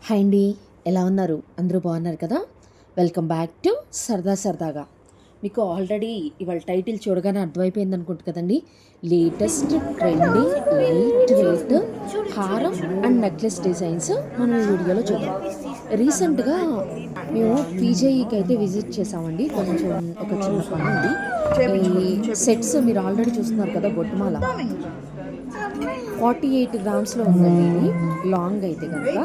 Hi అండి, ఎలా ఉన్నారు? అందరూ బాగున్నారు కదా? వెల్కమ్ బ్యాక్ టు సరదాగా. మీకు ఆల్రెడీ ఇవాళ టైటిల్ చూడగానే అర్థమైపోయింది అనుకుంటు కదండి. లేటెస్ట్ ట్రెండింగ్ లైట్ వెయిట్ హారం అండ్ నెక్లెస్ డిజైన్స్ మనం ఈ వీడియోలో చూద్దాం. రీసెంట్గా మేము పీజేఈకి అయితే విజిట్ చేసామండి. కొంచెం ఒక చిన్న పని ఉంది. ఈ సెట్స్ మీరు ఆల్రెడీ చూస్తున్నారు కదా, బొట్టుమాల 48 గ్రామ్స్లో ఉందండి. ఇది లాంగ్ అయితే కనుక,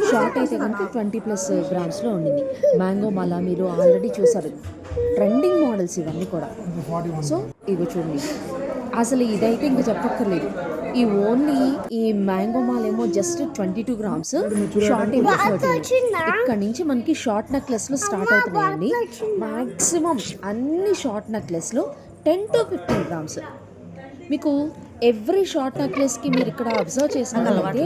షార్ట్ అయితే కనుక 20+ గ్రామ్స్లో ఉండింది. మ్యాంగో మాల మీరు ఆల్రెడీ చూసారు. ట్రెండింగ్ మోడల్స్ ఇవన్నీ కూడా. సో ఇవి చూడండి, అసలు ఇదైతే ఇంకా చెప్పక్కర్లేదు. ఈ ఓన్లీ ఈ మ్యాంగో మాల ఏమో జస్ట్ 22 గ్రామ్స్, షార్ట్ ఏమో 30. ఇక్కడ నుంచి మనకి షార్ట్ నెక్లెస్లు స్టార్ట్ అవుతున్నాయండి. మ్యాక్సిమం అన్ని షార్ట్ నెక్లెస్లు 10 to 15 గ్రామ్స్. మీకు ఎవ్రీ షార్ట్ నెక్లెస్కి మీరు ఇక్కడ అబ్జర్వ్ చేసినట్లయితే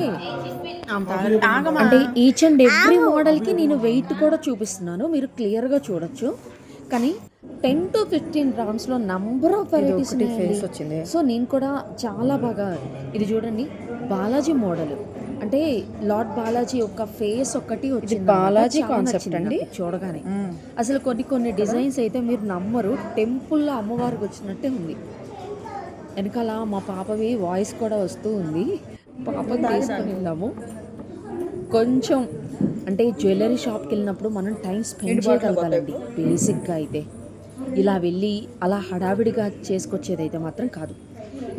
అంటే ఈచ్ అండ్ ఎవ్రీ మోడల్కి నేను వెయిట్ కూడా చూపిస్తున్నాను, మీరు క్లియర్గా చూడొచ్చు. కానీ 10 to 15 గ్రామ్స్లో నంబర్ ఆఫ్ వెరైటీస్ వచ్చింది. సో నేను కూడా చాలా బాగా, ఇది చూడండి బాలాజీ మోడల్, అంటే లార్డ్ బాలాజీ యొక్క ఫేస్ ఒకటి వచ్చింది. బాలాజీ కాన్సెప్ట్ అండి చూడగానే. అసలు కొన్ని డిజైన్స్ అయితే మీరు నమ్మరు, టెంపుల్లో అమ్మవారికి వచ్చినట్టే ఉంది. వెనకాల మా పాపవి వాయిస్ కూడా వస్తూ ఉంది. పాపని తీసుకొని వెళ్ళాము. కొంచెం అంటే జ్యువెలరీ షాప్కి వెళ్ళినప్పుడు మనం టైం స్పెండ్ చేయగలగాలండి. బేసిక్గా అయితే ఇలా వెళ్ళి అలా హడావిడిగా చేసుకొచ్చేది అయితే మాత్రం కాదు.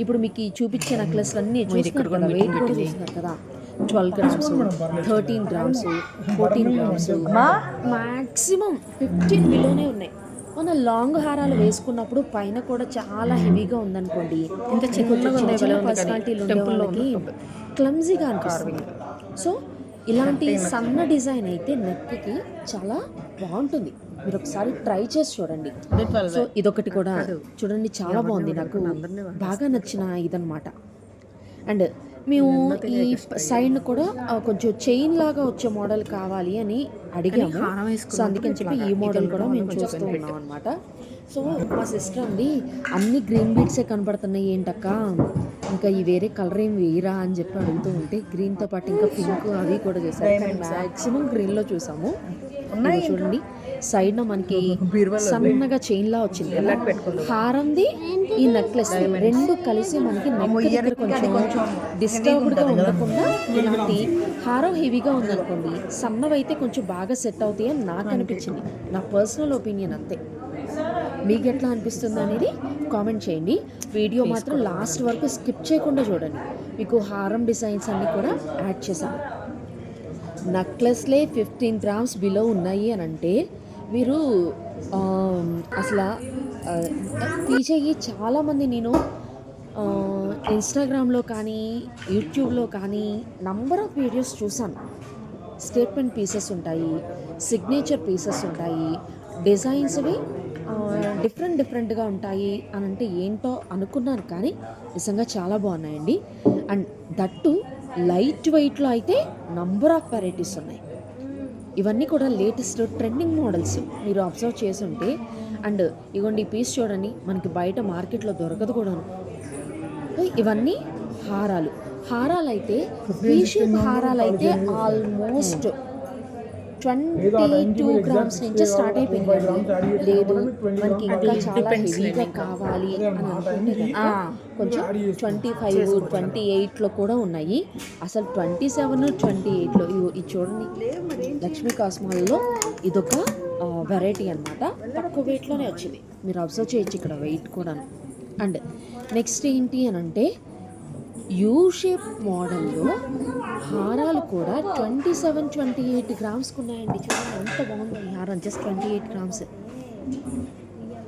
ఇప్పుడు మీకు ఈ చూపించే నెక్లెస్లు అన్నీ చూస్తున్నారు కదా, వెయిట్ కూడా చూస్తున్నారు కదా. 12 గ్రామ్స్, 13 గ్రామ్స్, 14 గ్రామ్స్, మ్యాక్సిమం 15 బిలోనే ఉన్నాయి. మన లాంగ్ హారాలు వేసుకున్నప్పుడు పైన కూడా చాలా హెవీగా ఉందనుకోండి, ఇంత చిన్న పర్సనాలిటీలు ఉండే వాళ్ళకి క్లమ్జీగా అనిపిస్తుంది. సో ఇలాంటి సన్న డిజైన్ అయితే నెక్కి చాలా బాగుంటుంది. మీరు ఒకసారి ట్రై చేసి చూడండి. సో ఇదొకటి కూడా చూడండి, చాలా బాగుంది, నాకు బాగా నచ్చిన ఇదనమాట. అండ్ మేము ఈ సైడ్ కూడా కొంచెం చైన్ లాగా వచ్చే మోడల్ కావాలి అని అడిగాము. సో అందుకని చెప్పి ఈ మోడల్ కూడా మేము చూస్తూ ఉన్నాం అనమాట. సో మా సిస్టర్ అండి, అన్ని గ్రీన్ బీడ్సే కనబడుతున్నాయి ఏంటక్క, ఇంకా ఈ వేరే కలర్ ఏం వేయరా అని చెప్పి అడుగుతూ ఉంటే, గ్రీన్తో పాటు ఇంకా పింక్ అవి కూడా చేశారు. మ్యాక్సిమం గ్రీన్లో చూసాము. చూడండి సైడ్న మనకి సన్నగా చైన్లా వచ్చింది కదా, హారంది ఈ నెక్లెస్ రెండు కలిసి మనకి నెక్ దగ్గర కొంచెం డిస్టర్బ్డ్గా ఉండకుండా ఇలాంటి హారం హెవీగా ఉందనుకోండి, సన్నవైతే కొంచెం బాగా సెట్ అవుతాయి అని నాకు అనిపించింది. నా పర్సనల్ ఒపీనియన్ అంతే. మీకు ఎట్లా అనిపిస్తుంది అనేది కామెంట్ చేయండి. వీడియో మాత్రం లాస్ట్ వరకు స్కిప్ చేయకుండా చూడండి. మీకు హారం డిజైన్స్ అన్నీ కూడా యాడ్ చేశాను. నెక్లెస్లే 15 గ్రామ్స్ బిలో ఉన్నాయి అని అంటే మీరు అసలు పీజేఈ చాలామంది, నేను ఇన్స్టాగ్రామ్లో కానీ యూట్యూబ్లో కానీ నంబర్ ఆఫ్ వీడియోస్ చూసాను. స్టేట్మెంట్ పీసెస్ ఉంటాయి, సిగ్నేచర్ పీసెస్ ఉంటాయి, డిజైన్స్వి డిఫరెంట్గా ఉంటాయి అని అంటే ఏంటో అనుకున్నాను, కానీ నిజంగా చాలా బాగున్నాయండి. అండ్ దట్టు లైట్ వెయిట్లో అయితే నంబర్ ఆఫ్ వెరైటీస్ ఉన్నాయి. ఇవన్నీ కూడా లేటెస్ట్ ట్రెండింగ్ మోడల్స్ మీరు అబ్జర్వ్ చేసి ఉంటే. అండ్ ఇగోండి ఈ పీస్ చూడండి, మనకి బయట మార్కెట్లో దొరకదు కూడాను. ఇవన్నీ హారాలు అయితే షేప్ హారాలు అయితే ఆల్మోస్ట్ 22 గ్రామ్స్ నుంచి స్టార్ట్ అయిపోయింది. లేదు మనకి ఇంకా చాలా హెవీగా కావాలి అని అనుకుంటే కొంచెం 25, 28లో కూడా ఉన్నాయి. అసలు 27, 28లో ఇది చూడండి, లక్ష్మీ కాస్మాల్లో ఇదొక వెరైటీ అనమాట. తక్కువ వెయిట్లోనే వచ్చింది, మీరు అబ్జర్వ్ చేయొచ్చు ఇక్కడ వెయిట్ కూడా. అండ్ నెక్స్ట్ ఏంటి అని అంటే యూ షేప్ మోడల్లో హారాలు కూడా 27, 28 గ్రామ్స్కి ఉన్నాయండి. చూడండి ఎంత బాగుంది ఈ హారం, జస్ట్ 28 గ్రామ్స్.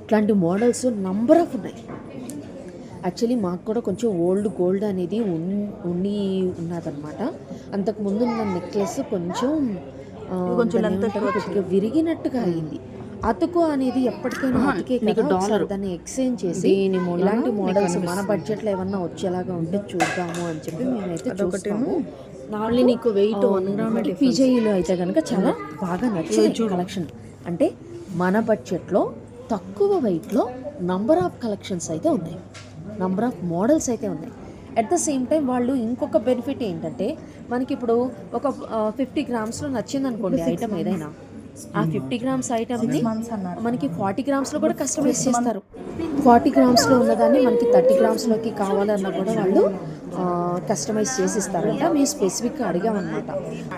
ఇట్లాంటి మోడల్స్ నంబర్ ఆఫ్ ఉన్నాయి. యాక్చువల్లీ మాకు కూడా కొంచెం ఓల్డ్ గోల్డ్ అనేది ఉన్నదన్నమాట. అంతకుముందు ఉన్న నెక్లెస్ కొంచెం విరిగినట్టుగా అయింది. అతుకు అనేది ఎప్పటికైనా అతికే కదా, డాలర్ దాన్ని ఎక్స్చేంజ్ చేసి ఇలాంటి మోడల్స్ మన బడ్జెట్లో ఏమన్నా వచ్చేలాగా ఉంటే చూద్దాము అని చెప్పి మేమైతే చూస్తాము. నాలుగు నీకు వెయిట్ 1 గ్రామ్ పీజేఈలో అయితే కనుక చాలా బాగా నచ్చింది కలెక్షన్. అంటే మన బడ్జెట్లో తక్కువ వెయిట్లో నంబర్ ఆఫ్ కలెక్షన్స్ అయితే ఉన్నాయి, నంబర్ ఆఫ్ మోడల్స్ అయితే ఉన్నాయి. అట్ ద సేమ్ టైం వాళ్ళు ఇంకొక బెనిఫిట్ ఏంటంటే మనకి ఇప్పుడు ఒక 50 గ్రామ్స్లో నచ్చింది అనుకోండి ఐటమ్ ఏదైనా, ఆ 50 గ్రామ్స్ ఐటమ్ని మనకి 40 గ్రామ్స్లో కూడా కస్టమైజ్ చేస్తారు. 40 గ్రామ్స్లో ఉన్నదాన్ని మనకి 30 గ్రామ్స్లోకి కావాలన్నా కూడా వాళ్ళు కస్టమైజ్ చేసి ఇస్తారంట. మేము స్పెసిఫిక్గా అడిగామన్నమాట,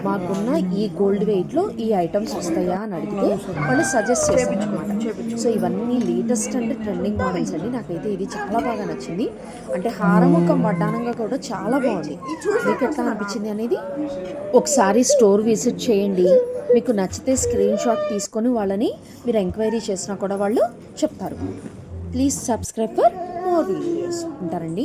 మాకున్న ఈ గోల్డ్ వెయిట్లో ఈ ఐటమ్స్ వస్తాయా అని అడిగితే వాళ్ళు సజెస్ట్ చేశారనమాట. సో ఇవన్నీ లేటెస్ట్ అండ్ ట్రెండింగ్ మోడల్స్ అండి. నాకైతే ఇది చాలా బాగా నచ్చింది. అంటే హారముఖం వడ్డానంగా కూడా చాలా బాగుంది. మీకు ఎట్లా అనిపించింది అనేది ఒకసారి స్టోర్ విజిట్ చేయండి. మీకు నచ్చితే స్క్రీన్ షాట్ తీసుకొని వాళ్ళని మీరు ఎంక్వైరీ చేసినా కూడా వాళ్ళు చెప్తారు. Please subscribe for more videos. ఉంటారండి.